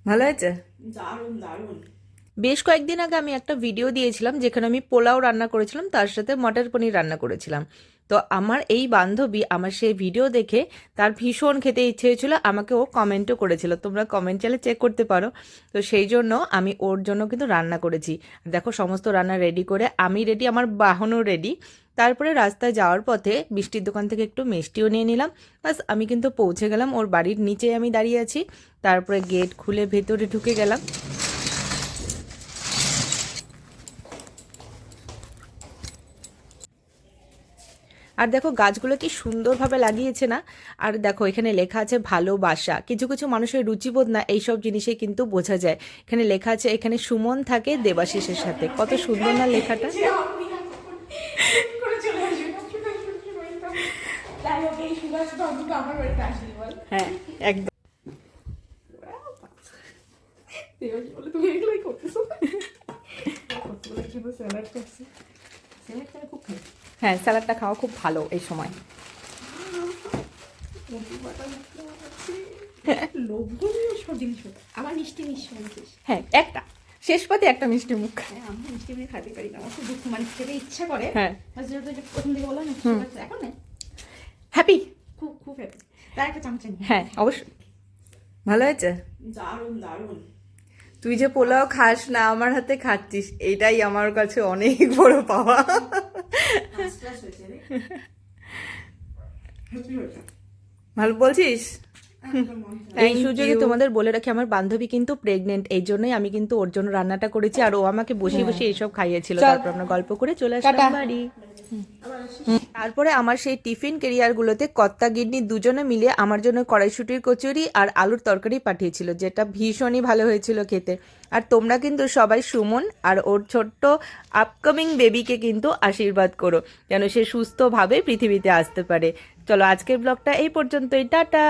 ভালো হয়েছে? দারুণ দারুণ। বেশ কয়েকদিন আগে আমি একটা ভিডিও দিয়েছিলাম যেখানে আমি পোলাও রান্না করেছিলাম, তার সাথে মটর পনির রান্না করেছিলাম। তো আমার এই বান্ধবী আমার সেই ভিডিও দেখে তার ভীষণ খেতে ইচ্ছে হয়েছিল, আমাকে ও কমেন্টও করেছিল, তোমরা কমেন্ট চাইলে চেক করতে পারো। তো সেই জন্য আমি ওর জন্য কিন্তু রান্না করেছি। দেখো সমস্ত রান্না রেডি করে আমি রেডি, আমার বাহনও রেডি। তারপরে রাস্তায় যাওয়ার পথে বৃষ্টির দোকান থেকে একটু মিষ্টিও নিয়ে নিলাম। বাস আমি কিন্তু পৌঁছে গেলাম, ওর বাড়ির নিচে আমি দাঁড়িয়ে আছি। তারপরে গেট খুলে ভেতরে ঢুকে গেলাম। আর দেখো গাছগুলো কি সুন্দরভাবে লাগিয়েছে না? আর দেখো এখানে লেখা আছে ভালোবাসা। কিছু কিছু মানুষের রুচিবোধ না এইসব জিনিসে কিন্তু বোঝা যায়। এখানে লেখা আছে এখানে সুমন থাকে দেবাশিসের সাথে। কত সুন্দর না লেখাটা? হ্যাঁ একদম। তুমি এগুলোই করতেছো। হ্যাঁ স্যালাডটা খাওয়া খুব ভালো এই সময়। আমার মিষ্টি মিষ্টি। হ্যাঁ একটা শেষ পাতে একটা মিষ্টি মুখ। হ্যাঁ আমি মিষ্টি মিষ্টি খাইতে পারি না, আমার খুব দুঃখ, মানে খেতে ইচ্ছা করে। হ্যাঁ প্রথম দিকে বললাম এখন না, হ্যাপি, খুব খুব হ্যাপি। তার একটা চামচ। হ্যাঁ অবশ্যই। ভালো হয়েছে? দারুণ দারুণ। তুই যে পোলাও খাস না আমার হাতে খাচ্ছিস, এটাই আমার কাছে অনেক বড় পাওয়া। ভালো বলছিস? এই সুযোগে তোমাদের বলে রাখি আমার বান্ধবী কিন্তু প্রেগনেন্ট, এই জন্যই আমি কিন্তু ওর জন্য রান্নাটা করেছি আর ও আমাকে বসে বসে এইসব খাইয়েছিল। তারপর আমরা গল্প করে চলে আসলাম বাড়ি। তারপরে আমার সেই টিফিন ক্যারিয়ারগুলোতে কর্তা গিন্নি দুজনে মিলে আমার জন্য কড়াইশুটির কচুরি আর আলুর তরকারি পাঠিয়েছিল, যেটা ভীষণই ভালো হয়েছিল খেতে। আর তোমরা কিন্তু সবাই সুমন আর ওর ছোট্ট আপকামিং বেবিকে কিন্তু আশীর্বাদ করো যেন সে সুস্থভাবে পৃথিবীতে আসতে পারে। চলো আজকের ব্লগটা এই পর্যন্তই, টাটা।